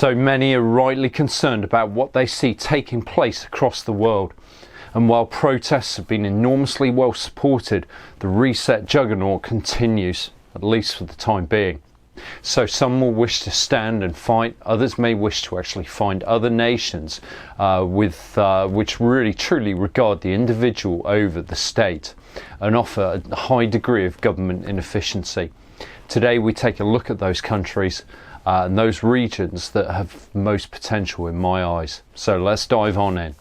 So many are rightly concerned about what they see taking place across the world. And while protests have been enormously well supported, the reset juggernaut continues, at least for the time being. So some will wish to stand and fight, others may wish to actually find other nations which really truly regard the individual over the state and offer a high degree of government inefficiency. Today we take a look at those countries and those regions that have most potential in my eyes. So let's dive on in.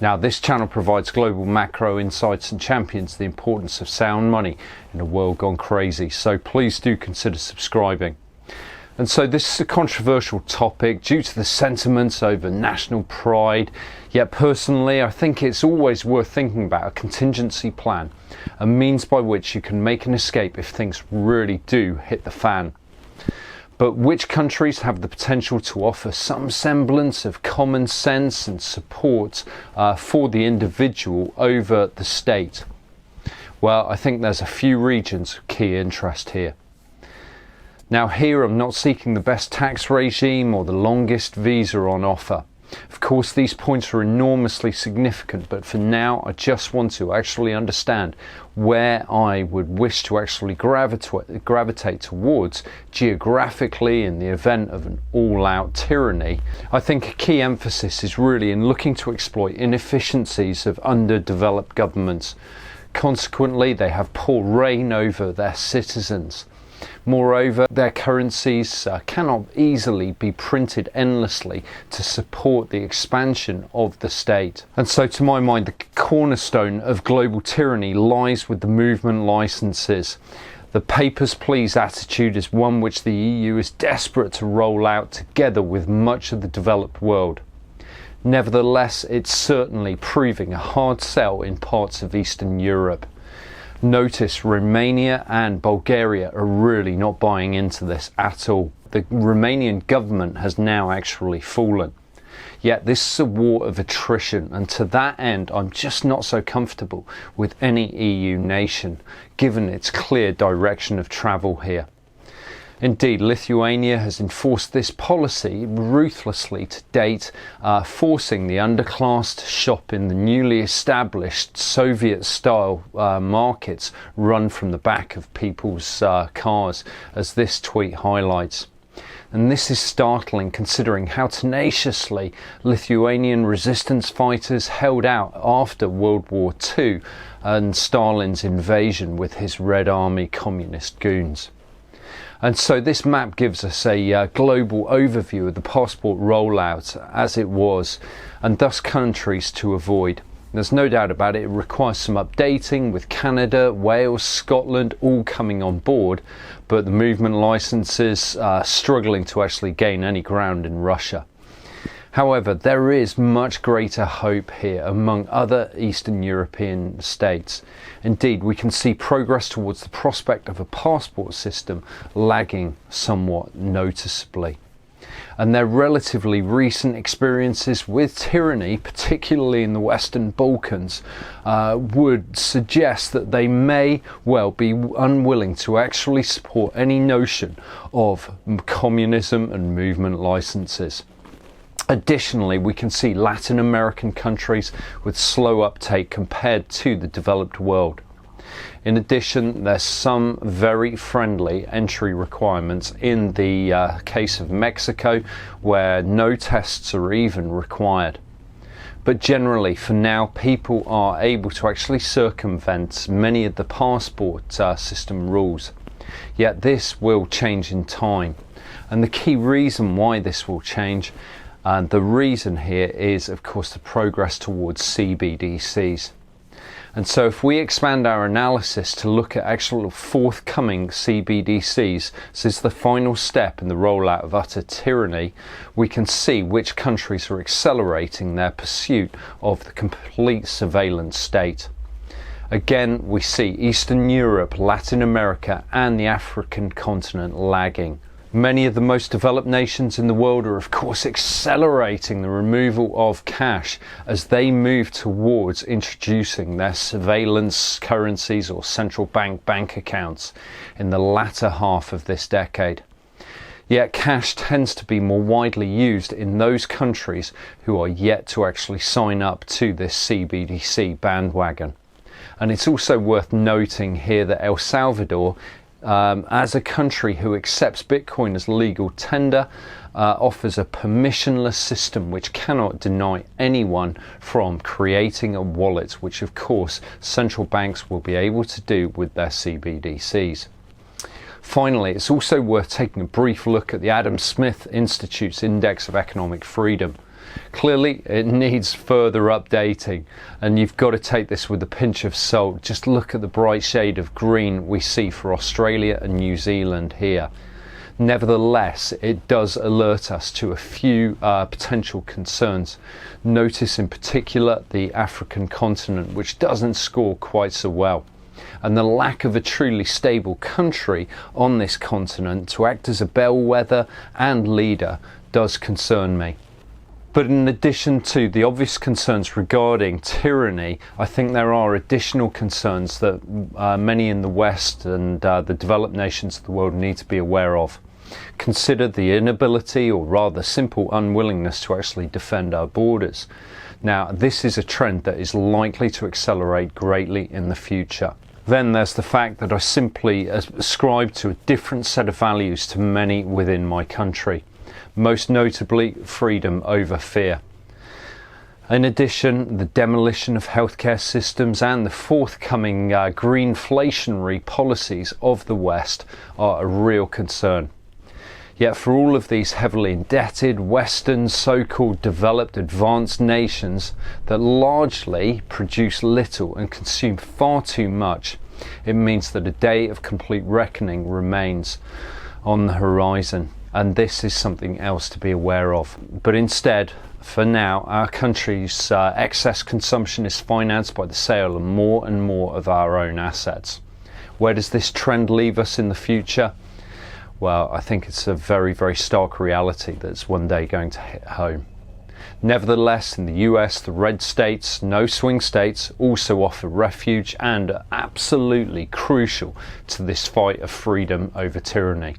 Now, this channel provides global macro insights and champions the importance of sound money in a world gone crazy, so please do consider subscribing. And so this is a controversial topic due to the sentiments over national pride, yet personally I think it's always worth thinking about a contingency plan, a means by which you can make an escape if things really do hit the fan. But which countries have the potential to offer some semblance of common sense and support for the individual over the state? Well, I think there's a few regions of key interest here. Now here I'm not seeking the best tax regime or the longest visa on offer. Of course these points are enormously significant, but for now I just want to actually understand where I would wish to actually gravitate towards geographically in the event of an all-out tyranny. I think a key emphasis is really in looking to exploit inefficiencies of underdeveloped governments. Consequently, they have poor reign over their citizens. Moreover, their currencies cannot easily be printed endlessly to support the expansion of the state. And so to my mind, the cornerstone of global tyranny lies with the movement licenses. The papers please attitude is one which the EU is desperate to roll out together with much of the developed world. Nevertheless, it's certainly proving a hard sell in parts of Eastern Europe. Notice Romania and Bulgaria are really not buying into this at all. The Romanian government has now actually fallen. Yet this is a war of attrition, and to that end I'm just not so comfortable with any EU nation, given its clear direction of travel here. Indeed, Lithuania has enforced this policy ruthlessly to date, forcing the underclass to shop in the newly established Soviet-style markets run from the back of people's cars, as this tweet highlights. And this is startling considering how tenaciously Lithuanian resistance fighters held out after World War II and Stalin's invasion with his Red Army communist goons. And so this map gives us a global overview of the passport rollout as it was, and thus countries to avoid. There's no doubt about it, it requires some updating with Canada, Wales, Scotland all coming on board, but the movement licenses are struggling to actually gain any ground in Russia. However, there is much greater hope here among other Eastern European states. Indeed, we can see progress towards the prospect of a passport system lagging somewhat noticeably. And their relatively recent experiences with tyranny, particularly in the Western Balkans, would suggest that they may well be unwilling to actually support any notion of communism and movement licenses. Additionally, we can see Latin American countries with slow uptake compared to the developed world. In addition, there's some very friendly entry requirements in the case of Mexico, where no tests are even required. But generally, for now, people are able to actually circumvent many of the passport system rules. Yet this will change in time. And the key reason why this will change, and the reason here is, of course, the progress towards CBDCs. And so if we expand our analysis to look at actual forthcoming CBDCs, this is the final step in the rollout of utter tyranny, we can see which countries are accelerating their pursuit of the complete surveillance state. Again, we see Eastern Europe, Latin America, and the African continent lagging. Many of the most developed nations in the world are of course accelerating the removal of cash as they move towards introducing their surveillance currencies or central bank accounts in the latter half of this decade. Yet cash tends to be more widely used in those countries who are yet to actually sign up to this CBDC bandwagon. And it's also worth noting here that El Salvador, as a country who accepts Bitcoin as legal tender, offers a permissionless system which cannot deny anyone from creating a wallet, which of course central banks will be able to do with their CBDCs. Finally, it's also worth taking a brief look at the Adam Smith Institute's Index of Economic Freedom. Clearly, it needs further updating, and you've got to take this with a pinch of salt. Just look at the bright shade of green we see for Australia and New Zealand here. Nevertheless, it does alert us to a few potential concerns. Notice in particular the African continent, which doesn't score quite so well. And the lack of a truly stable country on this continent to act as a bellwether and leader does concern me. But in addition to the obvious concerns regarding tyranny, I think there are additional concerns that many in the West and the developed nations of the world need to be aware of. Consider the inability, or rather simple unwillingness, to actually defend our borders. Now, this is a trend that is likely to accelerate greatly in the future. Then there's the fact that I simply ascribe to a different set of values to many within my country, most notably freedom over fear. In addition, the demolition of healthcare systems and the forthcoming greenflationary policies of the West are a real concern. Yet for all of these heavily indebted Western so-called developed advanced nations that largely produce little and consume far too much, it means that a day of complete reckoning remains on the horizon, and this is something else to be aware of. But instead, for now, our country's excess consumption is financed by the sale of more and more of our own assets. Where does this trend leave us in the future? Well, I think it's a very, very stark reality that's one day going to hit home. Nevertheless, in the US, the red states, no swing states, also offer refuge and are absolutely crucial to this fight of freedom over tyranny.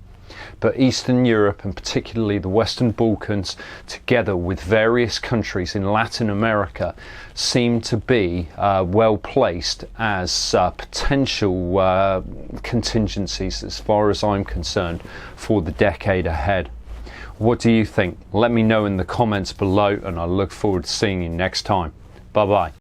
But Eastern Europe, and particularly the Western Balkans, together with various countries in Latin America, seem to be well placed as potential contingencies, as far as I'm concerned, for the decade ahead. What do you think? Let me know in the comments below, and I look forward to seeing you next time. Bye bye.